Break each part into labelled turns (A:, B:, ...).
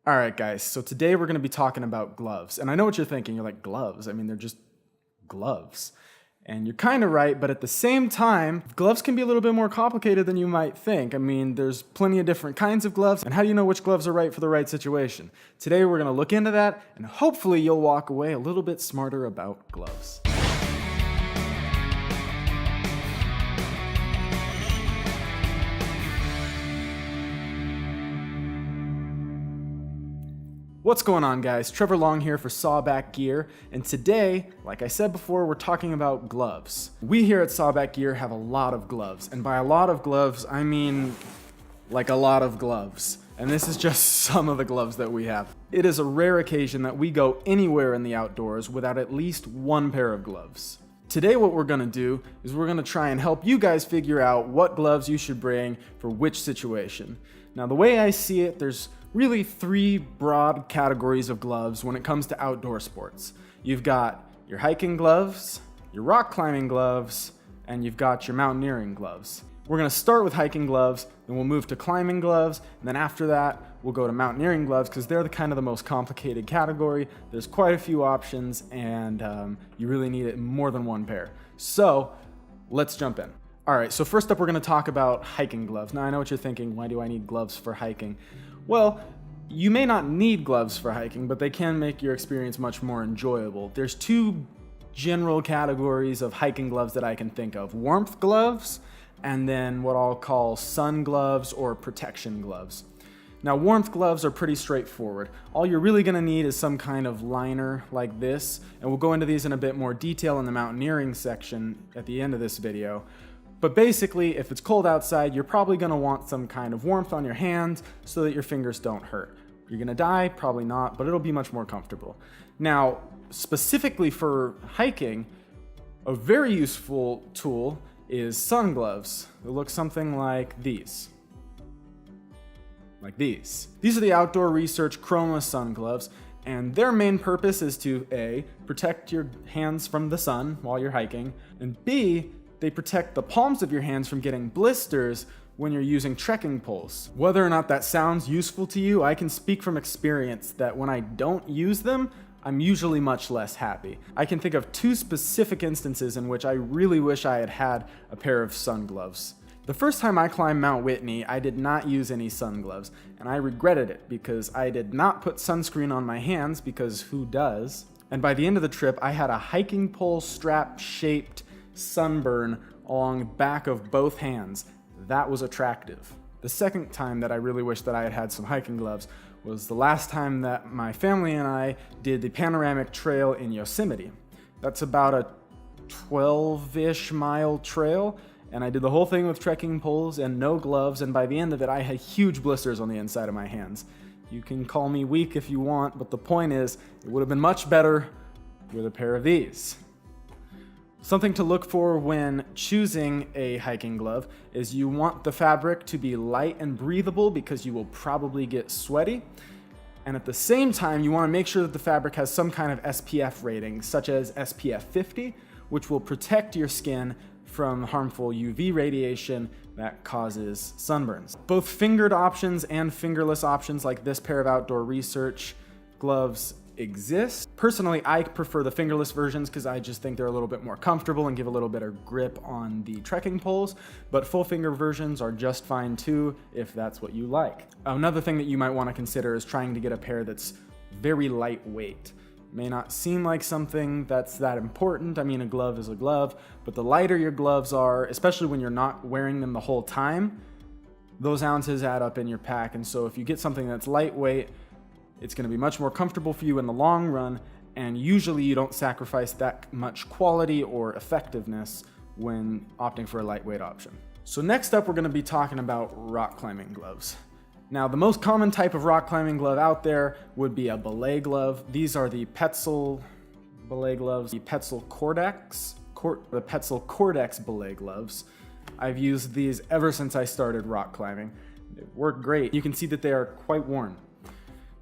A: Alright guys, so today we're going to be talking about gloves. And I know what you're thinking, you're like, gloves? I mean, they're just gloves. And you're kind of right, but at the same time, gloves can be a little bit more complicated than you might think. I mean, there's plenty of different kinds of gloves, and how do you know which gloves are right for the right situation? Today we're going to look into that, and hopefully you'll walk away a little bit smarter about gloves. What's going on, guys? Trevor Long here for Sawback Gear, and today, like I said before, we're talking about gloves. We here at Sawback Gear have a lot of gloves, and by a lot of gloves, I mean like a lot of gloves. And this is just some of the gloves that we have. It is a rare occasion that we go anywhere in the outdoors without at least one pair of gloves. Today what we're gonna do is we're gonna try and help you guys figure out what gloves you should bring for which situation. Now the way I see it, there's really three broad categories of gloves when it comes to outdoor sports. You've got your hiking gloves, your rock climbing gloves, and you've got your mountaineering gloves. We're gonna start with hiking gloves, then we'll move to climbing gloves, and then after that, we'll go to mountaineering gloves because they're the most complicated category. There's quite a few options, and you really need more than one pair. So let's jump in. All right, so first up, we're gonna talk about hiking gloves. Now I know what you're thinking, why do I need gloves for hiking? Well, you may not need gloves for hiking, but they can make your experience much more enjoyable. There's two general categories of hiking gloves that I can think of: warmth gloves, and then what I'll call sun gloves or protection gloves. Now, warmth gloves are pretty straightforward. All you're really gonna need is some kind of liner like this, and we'll go into these in a bit more detail in the mountaineering section at the end of this video. But basically, if it's cold outside, you're probably gonna want some kind of warmth on your hands so that your fingers don't hurt. You're gonna die? Probably not, but it'll be much more comfortable. Now, specifically for hiking, a very useful tool is sun gloves. They look something like these. Like these. These are the Outdoor Research Chroma sun gloves, and their main purpose is to A, protect your hands from the sun while you're hiking, and B, they protect the palms of your hands from getting blisters when you're using trekking poles. Whether or not that sounds useful to you, I can speak from experience that when I don't use them, I'm usually much less happy. I can think of two specific instances in which I really wish I had had a pair of sun gloves. The first time I climbed Mount Whitney, I did not use any sun gloves, and I regretted it because I did not put sunscreen on my hands, because who does? And by the end of the trip, I had a hiking pole strap shaped sunburn along the back of both hands. That was attractive. The second time that I really wish that I had had some hiking gloves was the last time that my family and I did the panoramic trail in Yosemite. That's about a 12-ish mile trail, and I did the whole thing with trekking poles and no gloves, and by the end of it I had huge blisters on the inside of my hands. You can call me weak if you want, but the point is, it would have been much better with a pair of these. Something to look for when choosing a hiking glove is you want the fabric to be light and breathable because you will probably get sweaty. And at the same time, you want to make sure that the fabric has some kind of SPF rating, such as SPF 50, which will protect your skin from harmful UV radiation that causes sunburns. Both fingered options and fingerless options like this pair of Outdoor Research gloves exist. Personally, I prefer the fingerless versions because I just think they're a little bit more comfortable and give a little better grip on the trekking poles, but full finger versions are just fine too if that's what you like. Another thing that you might want to consider is trying to get a pair that's very lightweight. May not seem like something that's that important. I mean, a glove is a glove, but the lighter your gloves are, especially when you're not wearing them the whole time, those ounces add up in your pack. And so if you get something that's lightweight, it's going to be much more comfortable for you in the long run, and usually you don't sacrifice that much quality or effectiveness when opting for a lightweight option. So next up, we're going to be talking about rock climbing gloves. Now, the most common type of rock climbing glove out there would be a belay glove. These are the Petzl belay gloves, the Petzl Cordex belay gloves. I've used these ever since I started rock climbing. They work great. You can see that they are quite worn.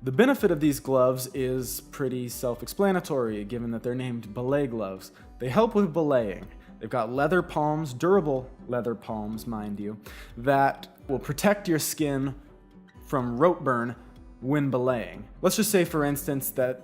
A: The benefit of these gloves is pretty self-explanatory, given that they're named belay gloves. They help with belaying. They've got leather palms, durable leather palms, mind you, that will protect your skin from rope burn when belaying. Let's just say, for instance, that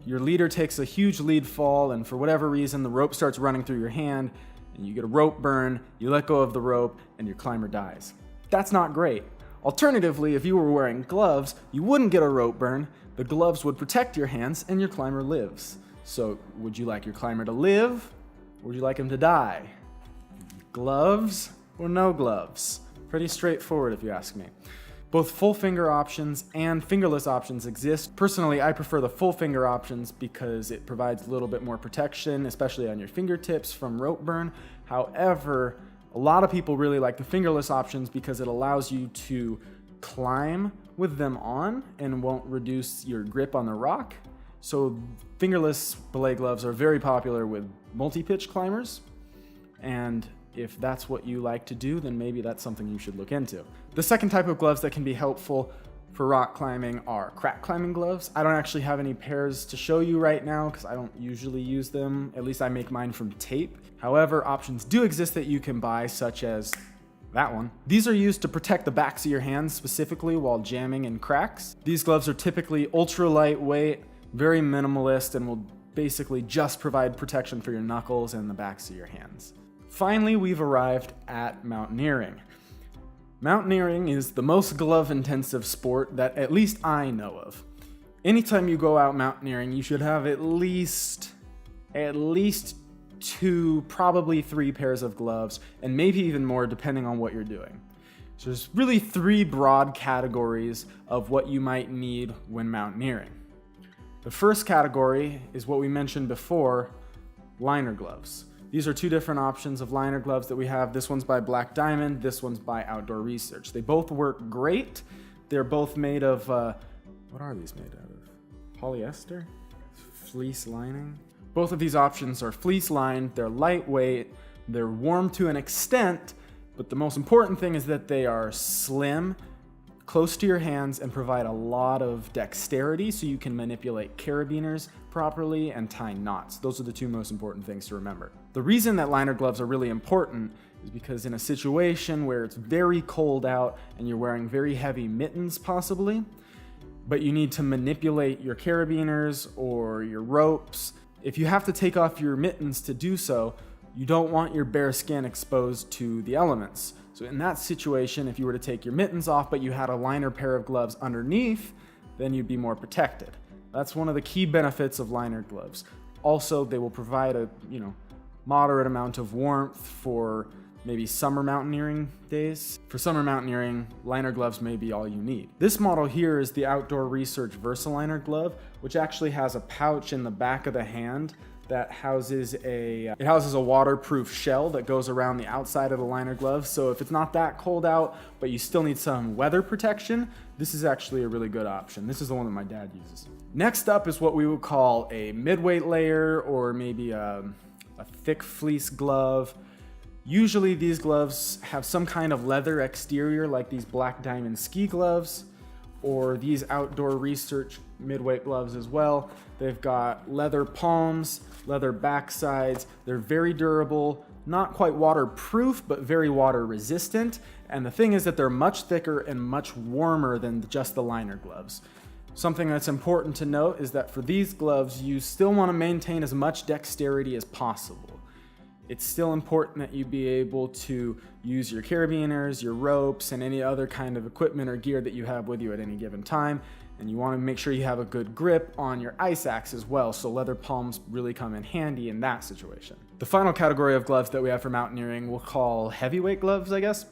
A: your leader takes a huge lead fall and for whatever reason the rope starts running through your hand and you get a rope burn, you let go of the rope, and your climber dies. That's not great. Alternatively, if you were wearing gloves, you wouldn't get a rope burn, the gloves would protect your hands, and your climber lives. So would you like your climber to live, or would you like him to die? Gloves or no gloves? Pretty straightforward if you ask me. Both full finger options and fingerless options exist. Personally, I prefer the full finger options because it provides a little bit more protection, especially on your fingertips from rope burn. However, a lot of people really like the fingerless options because it allows you to climb with them on and won't reduce your grip on the rock. So fingerless belay gloves are very popular with multi-pitch climbers, and if that's what you like to do, then maybe that's something you should look into. The second type of gloves that can be helpful for rock climbing are crack climbing gloves. I don't actually have any pairs to show you right now because I don't usually use them. At least I make mine from tape. However, options do exist that you can buy, such as that one. These are used to protect the backs of your hands specifically while jamming in cracks. These gloves are typically ultra lightweight, very minimalist, and will basically just provide protection for your knuckles and the backs of your hands. Finally, we've arrived at mountaineering. Mountaineering is the most glove-intensive sport that at least I know of. Anytime you go out mountaineering, you should have at least 2, probably 3 pairs of gloves, and maybe even more depending on what you're doing. So there's really 3 broad categories of what you might need when mountaineering. The first category is what we mentioned before, liner gloves. These are 2 different options of liner gloves that we have. This one's by Black Diamond, this one's by Outdoor Research. They both work great. They're both made of, what are these made out of? Polyester? Fleece lining? Both of these options are fleece lined, they're lightweight, they're warm to an extent, but the most important thing is that they are slim, close to your hands, and provide a lot of dexterity so you can manipulate carabiners properly and tie knots. Those are the 2 most important things to remember. The reason that liner gloves are really important is because in a situation where it's very cold out and you're wearing very heavy mittens possibly, but you need to manipulate your carabiners or your ropes, if you have to take off your mittens to do so, you don't want your bare skin exposed to the elements. So in that situation, if you were to take your mittens off but you had a liner pair of gloves underneath, then you'd be more protected. That's one of the key benefits of liner gloves. Also, they will provide a moderate amount of warmth for maybe summer mountaineering days. For summer mountaineering, liner gloves may be all you need. This model here is the Outdoor Research Versaliner glove, which actually has a pouch in the back of the hand that houses a waterproof shell that goes around the outside of the liner glove. So if it's not that cold out, but you still need some weather protection, this is actually a really good option. This is the one that my dad uses. Next up is what we would call a midweight layer, or maybe a thick fleece glove. Usually these gloves have some kind of leather exterior like these Black Diamond ski gloves, or these Outdoor Research midweight gloves as well. They've got leather palms, leather backsides. They're very durable, not quite waterproof, but very water resistant. And the thing is that they're much thicker and much warmer than just the liner gloves. Something that's important to note is that for these gloves, you still want to maintain as much dexterity as possible. It's still important that you be able to use your carabiners, your ropes, and any other kind of equipment or gear that you have with you at any given time. And you want to make sure you have a good grip on your ice axe as well, so leather palms really come in handy in that situation. The final category of gloves that we have for mountaineering we'll call heavyweight gloves, I guess.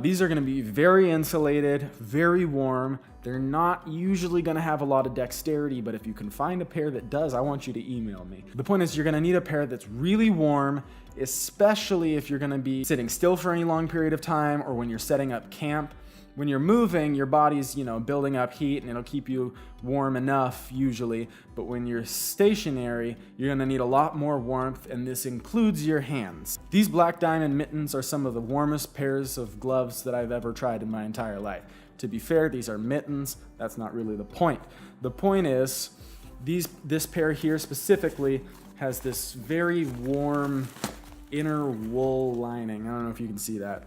A: These are going to be very insulated, very warm. They're not usually going to have a lot of dexterity, but if you can find a pair that does, I want you to email me. The point is you're going to need a pair that's really warm, especially if you're going to be sitting still for any long period of time or when you're setting up camp. When you're moving, your body's, building up heat and it'll keep you warm enough usually. But when you're stationary, you're gonna need a lot more warmth, and this includes your hands. These Black Diamond mittens are some of the warmest pairs of gloves that I've ever tried in my entire life. To be fair, these are mittens. That's not really the point. The point is, this pair here specifically has this very warm inner wool lining. I don't know if you can see that.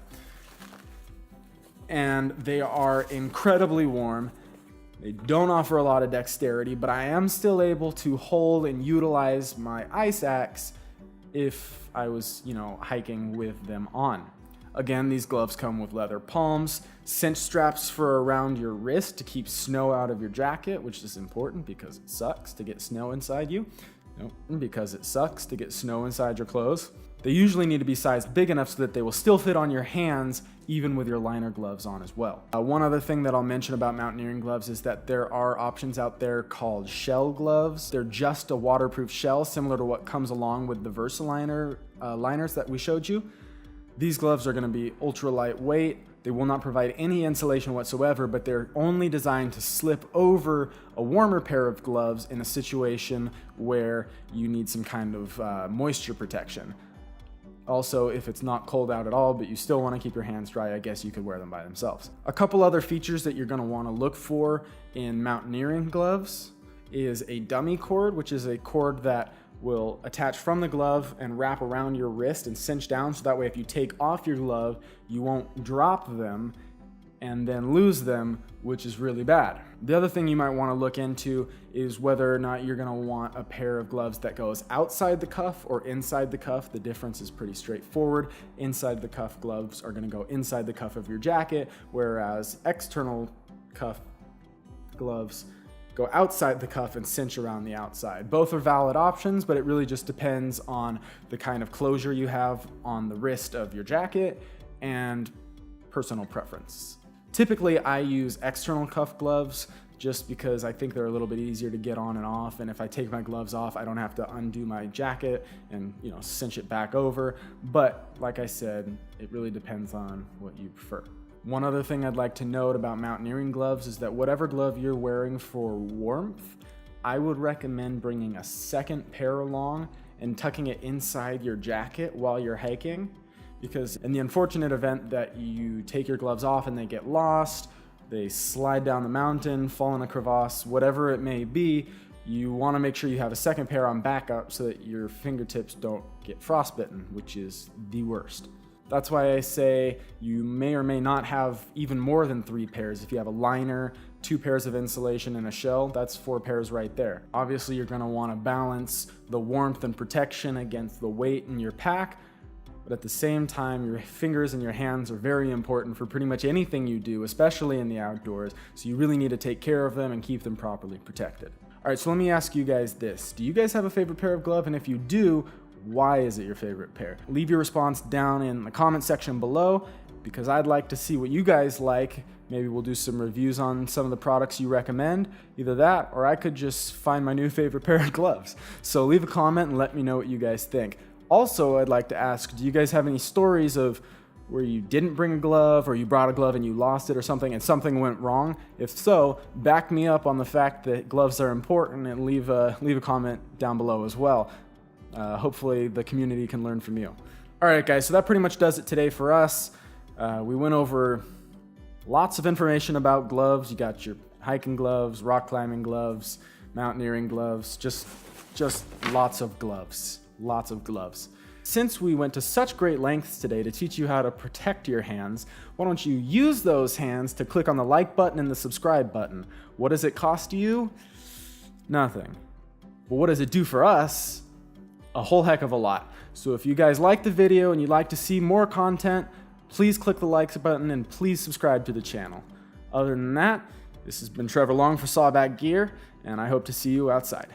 A: And they are incredibly warm. They don't offer a lot of dexterity, but I am still able to hold and utilize my ice axe if I was, hiking with them on. Again, these gloves come with leather palms, cinch straps for around your wrist to keep snow out of your jacket, which is important because it sucks to get snow inside you. Because it sucks to get snow inside your clothes. They usually need to be sized big enough so that they will still fit on your hands, even with your liner gloves on as well. One other thing that I'll mention about mountaineering gloves is that there are options out there called shell gloves. They're just a waterproof shell, similar to what comes along with the Versaliner liners that we showed you. These gloves are going to be ultra lightweight. They will not provide any insulation whatsoever, but they're only designed to slip over a warmer pair of gloves in a situation where you need some kind of moisture protection. Also, if it's not cold out at all, but you still want to keep your hands dry, I guess you could wear them by themselves. A couple other features that you're going to want to look for in mountaineering gloves is a dummy cord, which is a cord that will attach from the glove and wrap around your wrist and cinch down, so that way if you take off your glove, you won't drop them and then lose them, which is really bad. The other thing you might want to look into is whether or not you're going to want a pair of gloves that goes outside the cuff or inside the cuff. The difference is pretty straightforward. Inside the cuff gloves are going to go inside the cuff of your jacket, whereas external cuff gloves go outside the cuff and cinch around the outside. Both are valid options, but it really just depends on the kind of closure you have on the wrist of your jacket and personal preference. Typically, I use external cuff gloves just because I think they're a little bit easier to get on and off, and if I take my gloves off, I don't have to undo my jacket and cinch it back over. But like I said, it really depends on what you prefer. One other thing I'd like to note about mountaineering gloves is that whatever glove you're wearing for warmth, I would recommend bringing a second pair along and tucking it inside your jacket while you're hiking. Because in the unfortunate event that you take your gloves off and they get lost, they slide down the mountain, fall in a crevasse, whatever it may be, you want to make sure you have a second pair on backup so that your fingertips don't get frostbitten, which is the worst. That's why I say you may or may not have even more than 3 pairs. If you have a liner, 2 pairs of insulation, and a shell, that's 4 pairs right there. Obviously, you're going to want to balance the warmth and protection against the weight in your pack, but at the same time, your fingers and your hands are very important for pretty much anything you do, especially in the outdoors, so you really need to take care of them and keep them properly protected. All right, so let me ask you guys this. Do you guys have a favorite pair of gloves? And if you do, why is it your favorite pair? Leave your response down in the comment section below, because I'd like to see what you guys like. Maybe we'll do some reviews on some of the products you recommend. Either that, or I could just find my new favorite pair of gloves. So leave a comment and let me know what you guys think. Also, I'd like to ask, do you guys have any stories of where you didn't bring a glove, or you brought a glove and you lost it or something and something went wrong? If so, back me up on the fact that gloves are important, and leave a comment down below as well. Hopefully the community can learn from you. All right, guys, so that pretty much does it today for us. We went over lots of information about gloves. You got your hiking gloves, rock climbing gloves, mountaineering gloves, just lots of gloves. Lots of gloves. Since we went to such great lengths today to teach you how to protect your hands, why don't you use those hands to click on the like button and the subscribe button? What does it cost you? Nothing. But what does it do for us? A whole heck of a lot. So if you guys like the video and you'd like to see more content, please click the like button and please subscribe to the channel. Other than that, this has been Trevor Long for Sawback Gear, and I hope to see you outside.